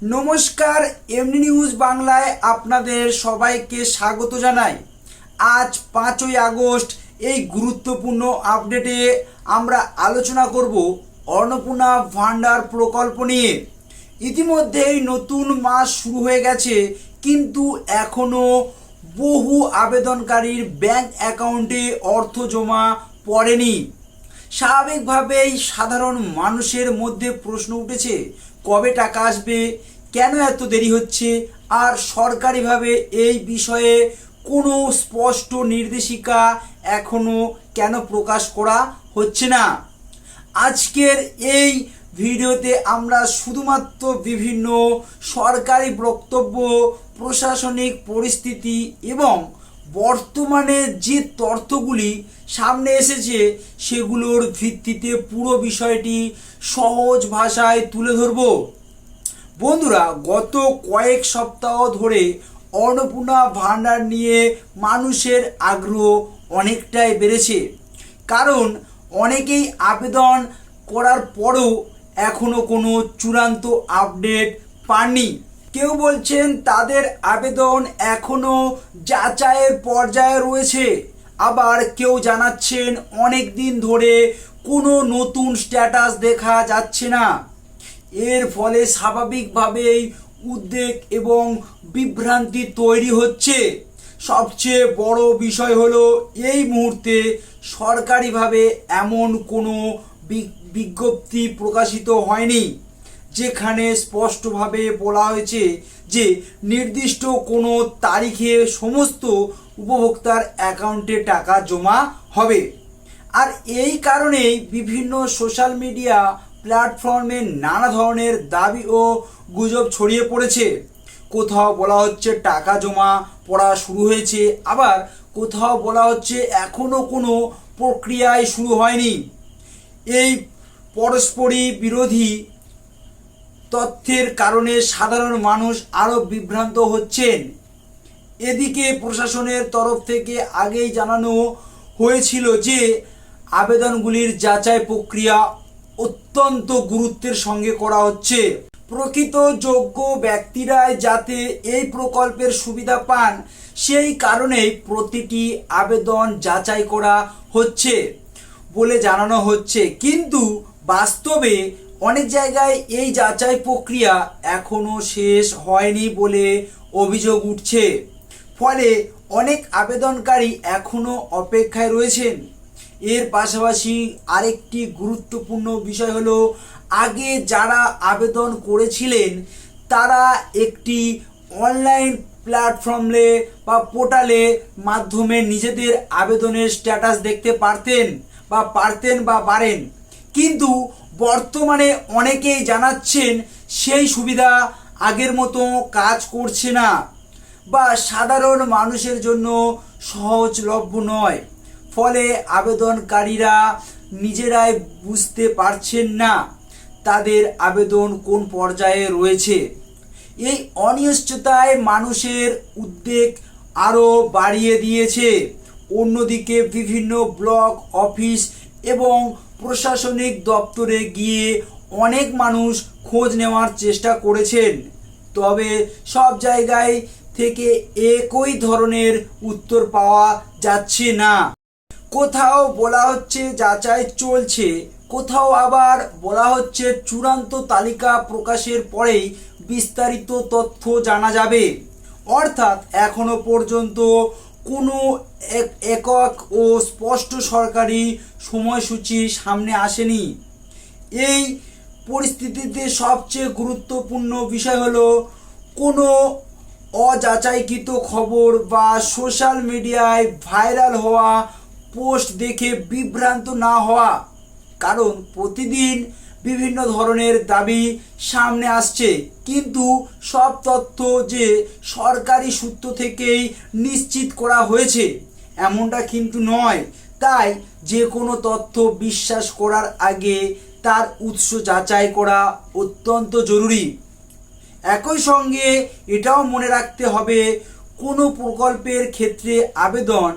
নমস্কার, এমনি নিউজ বাংলায় আপনাদের সবাইকে স্বাগত জানাই। আজ 5ই আগস্ট এই গুরুত্বপূর্ণ আপডেটে আমরা আলোচনা করব অন্নপূর্ণা ভান্ডার প্রকল্প নিয়ে। ইতিমধ্যেই নতুন মাস শুরু হয়ে গেছে, কিন্তু এখনও বহু আবেদনকারীর ব্যাংক অ্যাকাউন্টে অর্থ জমা পড়েনি। স্বাভাবিকভাবেই সাধারণ মানুষের মধ্যে প্রশ্ন উঠেছে, কবে টাকা আসবে, কেন এত দেরি হচ্ছে, আর সরকারিভাবে এই বিষয়ে কোনো স্পষ্ট নির্দেশিকা এখনও কেন প্রকাশ করা হচ্ছে না। আজকের এই ভিডিওতে আমরা শুধুমাত্র বিভিন্ন সরকারি বক্তব্য, প্রশাসনিক পরিস্থিতি এবং বর্তমানে যে তথ্যগুলি সামনে এসেছে সেগুলোর ভিত্তিতে পুরো বিষয়টি সহজ ভাষায় তুলে ধরব। বন্ধুরা, গত কয়েক সপ্তাহ ধরে অন্নপূর্ণা ভান্ডার নিয়ে মানুষের আগ্রহ অনেকটাই বেড়েছে, কারণ অনেকেই আবেদন করার পরেও এখনও কোনো চূড়ান্ত আপডেট পাননি। কেউ বলছেন তাদের আবেদন এখনও যাচাইয়ের পর্যায়ে রয়েছে, আবার কেউ জানাচ্ছেন অনেক দিন ধরে কোনো নতুন স্ট্যাটাস দেখা যাচ্ছে না। এর ফলে স্বাভাবিকভাবেই উদ্বেগ এবং বিভ্রান্তি তৈরি হচ্ছে। সবচেয়ে বড় বিষয় হলো এই মুহূর্তে সরকারিভাবে এমন কোনো বিজ্ঞপ্তি প্রকাশিত হয়নি যেখানে স্পষ্টভাবে বলা হয়েছে যে নির্দিষ্ট কোনো তারিখে সমস্ত উপভোক্তার অ্যাকাউন্টে টাকা জমা হবে। আর এই কারণেই বিভিন্ন সোশ্যাল মিডিয়া প্ল্যাটফর্মে নানা ধরনের দাবি ও গুজব ছড়িয়ে পড়েছে। কোথাও বলা হচ্ছে টাকা জমা পড়া শুরু হয়েছে, আবার কোথাও বলা হচ্ছে এখনও কোনো প্রক্রিয়ায় শুরু হয়নি। এই পরস্পরই বিরোধী তথ্যের কারণে সাধারণ মানুষ আরও বিভ্রান্ত হচ্ছেন। এদিকে প্রশাসনের তরফ থেকে আগেই জানানো হয়েছিল যে আবেদনগুলির যাচাই প্রক্রিয়া অত্যন্ত গুরুত্বের সঙ্গে করা হচ্ছে। প্রকৃত যোগ্য ব্যক্তিরাই যাতে এই প্রকল্পের সুবিধা পান সেই কারণেই প্রতিটি আবেদন যাচাই করা হচ্ছে বলে জানানো হচ্ছে, কিন্তু বাস্তবে অনেক জায়গায় এই যাচাই প্রক্রিয়া এখনও শেষ হয়নি বলে অভিযোগ উঠছে। ফলে অনেক আবেদনকারী এখনও অপেক্ষায় রয়েছেন। এর পাশাপাশি আরেকটি গুরুত্বপূর্ণ বিষয় হলো, আগে যারা আবেদন করেছিলেন তারা একটি অনলাইন প্ল্যাটফর্মে বা পোর্টালে মাধ্যমে নিজেদের আবেদনের স্ট্যাটাস দেখতে পারতেন বা পারেন, কিন্তু বর্তমানে অনেকেই জানাচ্ছেন সেই সুবিধা আগের মতো কাজ করছে না বা সাধারণ মানুষের জন্য সহজলভ্য নয়। ফলে আবেদনকারীরা নিজেরাই বুঝতে পারছেন না তাদের আবেদন কোন পর্যায়ে রয়েছে। এই অনিশ্চয়তায় মানুষের উদ্বেগ আরও বাড়িয়ে দিয়েছে। অন্যদিকে বিভিন্ন ব্লক অফিস এবং প্রশাসনিক দপ্তরে গিয়ে অনেক মানুষ খোঁজ নেওয়ার চেষ্টা করেছেন, তবে সব জায়গায় থেকে একই ধরনের উত্তর পাওয়া যাচ্ছে না। কোথাও বলা হচ্ছে যাচাই চলছে, কোথাও আবার বলা হচ্ছে চূড়ান্ত তালিকা প্রকাশের পরেই বিস্তারিত তথ্য জানা যাবে। অর্থাৎ এখনো পর্যন্ত কোনো একক ও স্পষ্ট সরকারি সময়সূচি সামনে আসেনি। এই পরিস্থিতিতে সবচেয়ে গুরুত্বপূর্ণ বিষয় হলো কোনো অযাচাইকৃত খবর বা সোশ্যাল মিডিয়ায় ভাইরাল হওয়া পোস্ট দেখে বিভ্রান্ত না হওয়া, কারণ প্রতিদিন বিভিন্ন ধরনের দাবি সামনে আসছে, কিন্তু সব তথ্য যে সরকারি সূত্র থেকেই নিশ্চিত করা হয়েছে এমনটা কিন্তু নয়। তাই যে কোনো তথ্য বিশ্বাস করার আগে তার উৎস যাচাই করা অত্যন্ত জরুরি। একই সঙ্গে এটাও মনে রাখতে হবে, কোনো প্রকল্পের ক্ষেত্রে আবেদন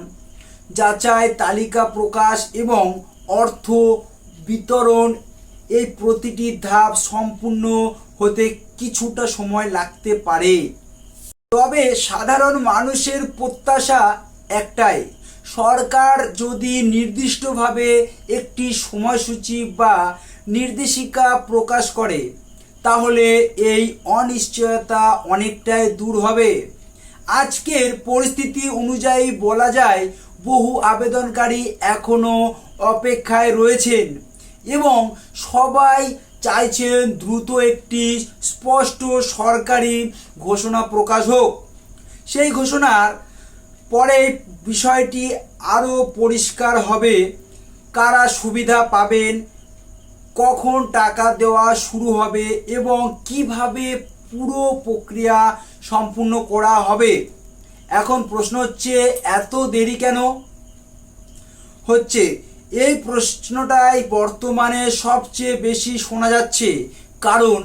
যাচাই, তালিকা প্রকাশ এবং অর্থ বিতরণ এই প্রতিটি ধাপ সম্পূর্ণ হতে কিছুটা সময় লাগতে পারে। তবে সাধারণ মানুষের প্রত্যাশা একটাই, সরকার যদি নির্দিষ্টভাবে একটি সময়সূচি বা নির্দেশিকা প্রকাশ করে তাহলে এই অনিশ্চয়তা অনেকটাই দূর হবে। আজকের পরিস্থিতি অনুযায়ী বলা যায় বহু আবেদনকারী এখনও অপেক্ষায় রয়েছেন এবং সবাই চাইছেন দ্রুত একটি স্পষ্ট সরকারি ঘোষণা প্রকাশ হোক। সেই ঘোষণার পরে বিষয়টি আরও পরিষ্কার হবে, কারা সুবিধা পাবেন, কখন টাকা দেওয়া শুরু হবে এবং কিভাবে পুরো প্রক্রিয়া সম্পূর্ণ করা হবে। এখন প্রশ্ন হচ্ছে, এত দেরি কেন হচ্ছে? এই প্রশ্নটাই বর্তমানে সবচেয়ে বেশি শোনা যাচ্ছে, কারণ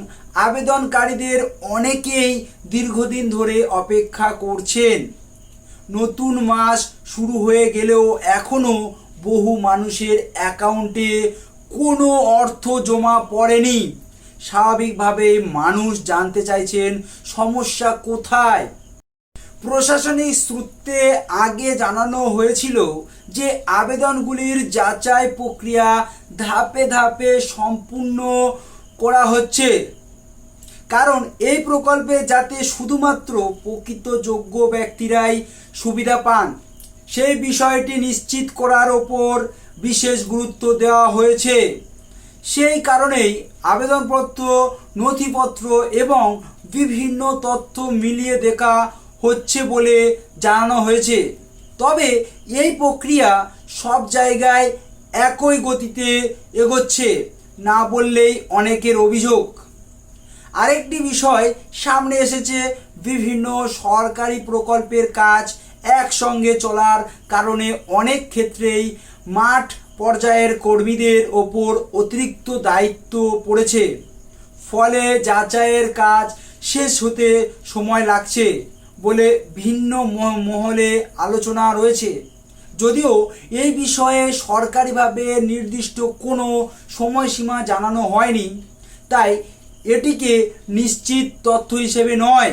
আবেদনকারীদের অনেকেই দীর্ঘদিন ধরে অপেক্ষা করছেন। নতুন মাস শুরু হয়ে গেলেও এখনও বহু মানুষের অ্যাকাউন্টে কোনো অর্থ জমা পড়েনি। স্বাভাবিকভাবে মানুষ জানতে চাইছেন সমস্যা কোথায়। প্রশাসনিক সূত্রে আগে জানানো হয়েছিল যে আবেদনগুলির যাচাই প্রক্রিয়া ধাপে ধাপে সম্পূর্ণ করা হচ্ছে, কারণ এই প্রকল্পে যাতে শুধুমাত্র প্রকৃত যোগ্য ব্যক্তিরাই সুবিধা পান সেই বিষয়টি নিশ্চিত করার ওপর বিশেষ গুরুত্ব দেওয়া হয়েছে। সেই কারণেই আবেদনপত্র, নথিপত্র এবং বিভিন্ন তথ্য মিলিয়ে দেখা হচ্ছে বলে জানানো হয়েছে। তবে এই প্রক্রিয়া সব জায়গায় একই গতিতে এগোচ্ছে না বললেই অনেকের অভিযোগ। আরেকটি বিষয় সামনে এসেছে, বিভিন্ন সরকারি প্রকল্পের কাজ একসঙ্গে চলার কারণে অনেক ক্ষেত্রেই মাঠ পর্যায়ের কর্মীদের ওপর অতিরিক্ত দায়িত্ব পড়েছে, ফলে যাচাইয়ের কাজ শেষ হতে সময় লাগছে বলে ভিন্ন মহলে আলোচনা রয়েছে। যদিও এই বিষয়ে সরকারিভাবে নির্দিষ্ট কোনো সময়সীমা জানানো হয়নি, তাই এটিকে নিশ্চিত তথ্য হিসেবে নয়,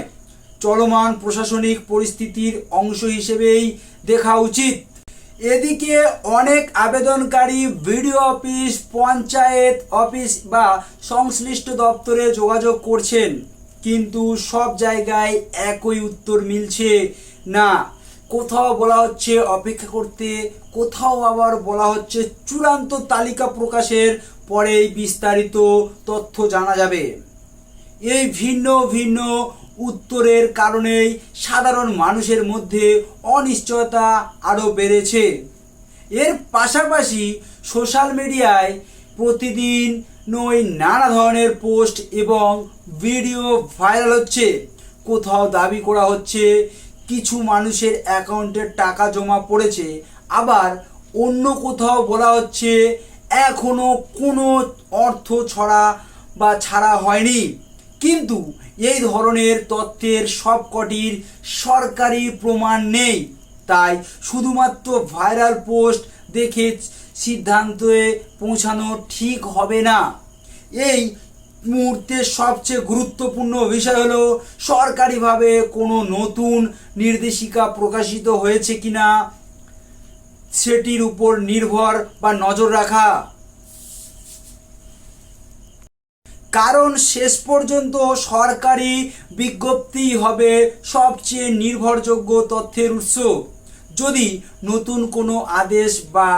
চলমান প্রশাসনিক পরিস্থিতির অংশ হিসেবেই দেখা উচিত। এদিকে অনেক আবেদনকারী বিডিও অফিস, পঞ্চায়েত অফিস বা সংশ্লিষ্ট দপ্তরে যোগাযোগ করছেন, কিন্তু সব জায়গায় একই উত্তর মিলছে না। কোথাও বলা হচ্ছে অপেক্ষা করতে, কোথাও আবার বলা হচ্ছে চূড়ান্ত তালিকা প্রকাশের পরেই বিস্তারিত তথ্য জানা যাবে। এই ভিন্ন ভিন্ন উত্তরের কারণেই সাধারণ মানুষের মধ্যে অনিশ্চয়তা আরও বেড়েছে। এর পাশাপাশি সোশ্যাল মিডিয়ায় প্রতিদিন নানা ধরনের পোস্ট এবং ভিডিও ভাইরাল হচ্ছে। কোথাও দাবি করা হচ্ছে কিছু মানুষের অ্যাকাউন্টে টাকা জমা পড়েছে, আবার অন্য কোথাও বলা হচ্ছে এখনো কোনো অর্থ ছাড়া হয়নি। কিন্তু এই ধরনের তথ্যের সবকটির সরকারি প্রমাণ নেই, তাই শুধুমাত্র ভাইরাল পোস্ট দেখে সিদ্ধান্তে পৌঁছানো ঠিক হবে না। এই মুহূর্তে সবচেয়ে গুরুত্বপূর্ণ বিষয় হলো সরকারিভাবে কোনো নতুন নির্দেশিকা প্রকাশিত হয়েছে কিনা সেটির উপর নির্ভর বা নজর রাখা, কারণ শেষ পর্যন্ত সরকারি বিজ্ঞপ্তি হবে সবচেয়ে নির্ভরযোগ্য তথ্যের উৎস। যদি নতুন কোনো আদেশ বা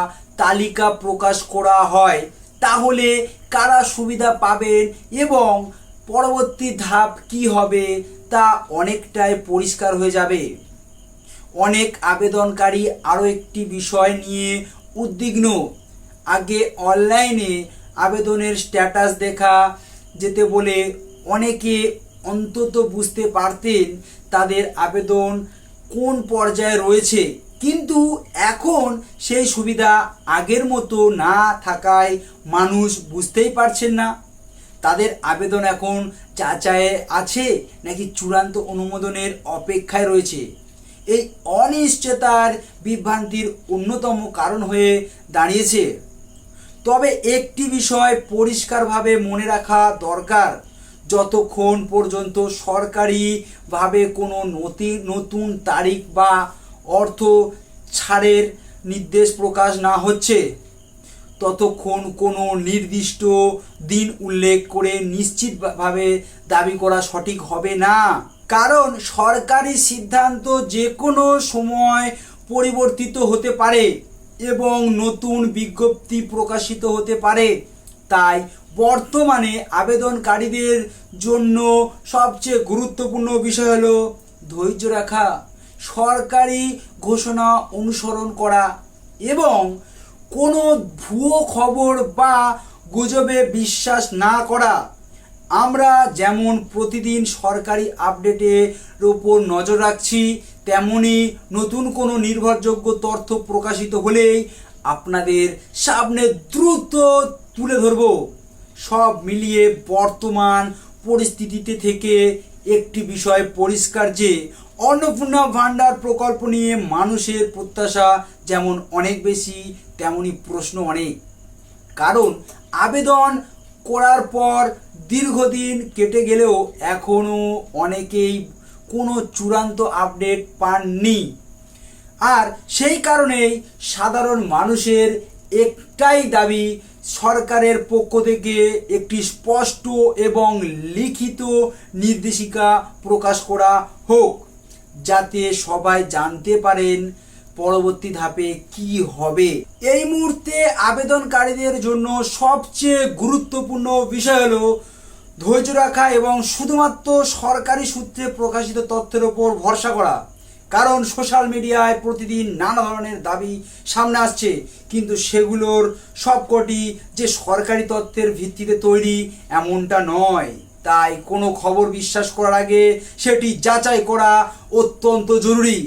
তালিকা প্রকাশ করা হয় তাহলে কারা সুবিধা পাবেন এবং পরবর্তী ধাপ কী হবে তা অনেকটাই পরিষ্কার হয়ে যাবে। অনেক আবেদনকারী আরও একটি বিষয় নিয়ে উদ্বিগ্ন। আগে অনলাইনে আবেদনের স্ট্যাটাস দেখা যেতে বলে অনেকে অন্তত বুঝতে পারতেন তাদের আবেদন কোন পর্যায়ে রয়েছে, কিন্তু এখন সেই সুবিধা আগের মতো না থাকায় মানুষ বুঝতেই পারছেন না তাদের আবেদন এখন যাচাইয়ে আছে নাকি চূড়ান্ত অনুমোদনের অপেক্ষায় রয়েছে। এই অনিশ্চয়তার বিভ্রান্তির অন্যতম কারণ হয়ে দাঁড়িয়েছে। তবে একটি বিষয় পরিষ্কারভাবে মনে রাখা দরকার, যতক্ষণ পর্যন্ত সরকারিভাবে কোনো নতুন তারিখ বা অর্থ ছাড়ের নির্দেশ প্রকাশ না হচ্ছে ততক্ষণ কোনো নির্দিষ্ট দিন উল্লেখ করে নিশ্চিতভাবে দাবি করা সঠিক হবে না। কারণ সরকারি সিদ্ধান্ত যে কোনো সময় পরিবর্তিত হতে পারে এবং নতুন বিজ্ঞপ্তি প্রকাশিত হতে পারে। তাই বর্তমানে আবেদনকারীদের জন্য সবচেয়ে গুরুত্বপূর্ণ বিষয় হলো ধৈর্য রাখা, সরকারি ঘোষণা অনুসরণ করা এবং কোনো ভুয়ো খবর বা গুজবে বিশ্বাস না করা। আমরা যেমন প্রতিদিন সরকারি আপডেটের উপর নজর রাখছি, তেমনি নতুন কোনো নির্ভরযোগ্য তথ্য প্রকাশিত হলেই আপনাদের সামনে দ্রুত তুলে ধরব। সব মিলিয়ে বর্তমান পরিস্থিতিতে থেকে একটি বিষয় পরিষ্কার যে অন্নপূর্ণা ভাণ্ডার প্রকল্প নিয়ে মানুষের প্রত্যাশা যেমন অনেক বেশি, তেমনি প্রশ্ন অনেক। কারণ আবেদন করার পর দীর্ঘদিন কেটে গেলেও এখনও অনেকেই কোনো চূড়ান্ত আপডেট পাননি। আর সেই কারণেই সাধারণ মানুষের একটাই দাবি, সরকারের পক্ষ থেকে একটি স্পষ্ট এবং লিখিত নির্দেশিকা প্রকাশ করা হোক, যাতে সবাই জানতে পারেন পরবর্তী ধাপে কি হবে। এই মুহূর্তে আবেদনকারীদের জন্য সবচেয়ে গুরুত্বপূর্ণ বিষয় হলো ধৈর্য রাখা এবং শুধুমাত্র সরকারি সূত্রে প্রকাশিত তথ্যের ওপর ভরসা করা। কারণ সোশ্যাল মিডিয়ায় প্রতিদিন নানা ধরনের দাবি সামনে আসছে, কিন্তু সেগুলোর সবকটি যে সরকারি তথ্যের ভিত্তিতে তৈরি এমনটা নয়। তাই কোনো খবর বিশ্বাস করার আগে সেটি যাচাই করা অত্যন্ত জরুরি।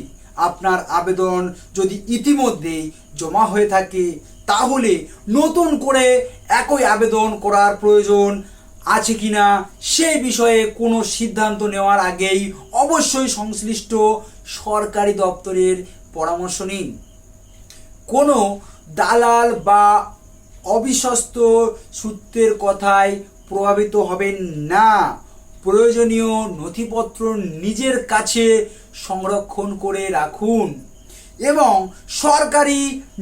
আপনার আবেদন যদি ইতিমধ্যেই জমা হয়ে থাকে তাহলে নতুন করে একই আবেদন করার প্রয়োজন আছে কিনা সেই বিষয়ে কোনো সিদ্ধান্ত নেওয়ার আগেই অবশ্যই সংশ্লিষ্ট সরকারি দপ্তরের পরামর্শ নিন। কোনো দালাল বা অবিশ্বস্ত সূত্রের কথায় প্রভাবিত হবেন না। প্রয়োজনীয় নথিপত্র নিজের কাছে সংরক্ষণ করে রাখুন এবং সরকারি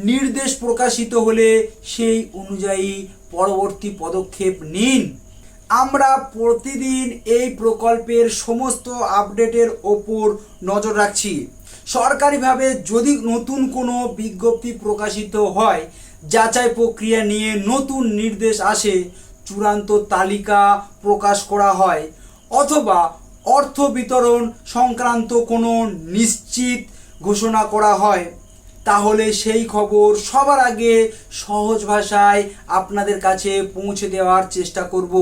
নির্দেশ প্রকাশিত হলে সেই অনুযায়ী পরবর্তী পদক্ষেপ নিন। আমরা প্রতিদিন এই প্রকল্পের সমস্ত আপডেটের ওপর নজর রাখছি। সরকারিভাবে যদি নতুন কোনো বিজ্ঞপ্তি প্রকাশিত হয়, যাচাই প্রক্রিয়া নিয়ে নতুন নির্দেশ আসে, চূড়ান্ত তালিকা প্রকাশ করা হয় অথবা অর্থ বিতরণ সংক্রান্ত কোনো নিশ্চিত ঘোষণা করা হয়, তাহলে সেই খবর সবার আগে সহজ ভাষায় আপনাদের কাছে পৌঁছে দেওয়ার চেষ্টা করব।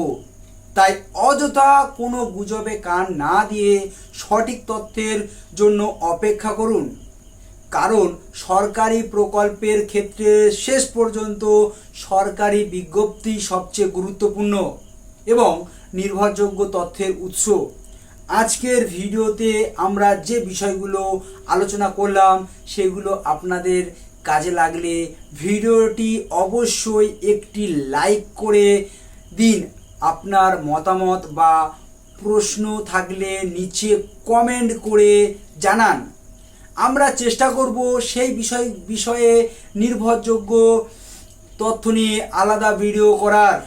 তাই অযথা কোনো গুজবে কান না দিয়ে সঠিক তথ্যের জন্য অপেক্ষা করুন। কারণ সরকারি প্রকল্পের ক্ষেত্রে শেষ পর্যন্ত সরকারি বিজ্ঞপ্তি সবচেয়ে গুরুত্বপূর্ণ এবং নির্ভরযোগ্য তথ্যের উৎস। আজকের ভিডিওতে আমরা যে বিষয়গুলো আলোচনা করলাম সেগুলো আপনাদের কাজে লাগলে ভিডিওটি অবশ্যই একটি লাইক করে দিন। আপনার মতামত বা প্রশ্ন থাকলে নিচে কমেন্ট করে জানান। আমরা চেষ্টা করব সেই বিষয়ে নির্ভরযোগ্য তথ্য নিয়ে আলাদা ভিডিও করার।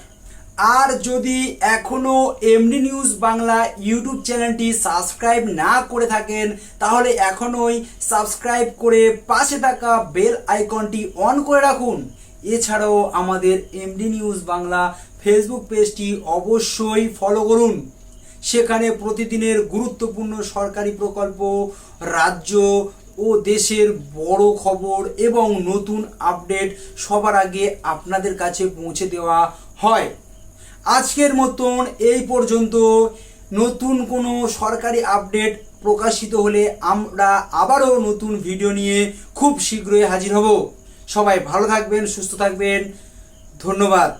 আর যদি এখনও এমডি নিউজ বাংলা ইউটিউব চ্যানেলটি সাবস্ক্রাইব না করে থাকেন তাহলে এখনই সাবস্ক্রাইব করে পাশে থাকা বেল আইকনটি অন করে রাখুন। এছাড়াও আমাদের এমডি নিউজ বাংলা ফেসবুক পেজটি অবশ্যই ফলো করুন। সেখানে প্রতিদিনের গুরুত্বপূর্ণ সরকারি প্রকল্প, রাজ্য ও দেশের বড় খবর এবং নতুন আপডেট সবার আগে আপনাদের কাছে পৌঁছে দেওয়া হয়। আজকের মতন এই পর্যন্ত। নতুন কোনো সরকারি আপডেট প্রকাশিত হলে আমরা আবারও নতুন ভিডিও নিয়ে খুব শীঘ্রই হাজির হব। সবাই ভালো থাকবেন, সুস্থ থাকবেন। ধন্যবাদ।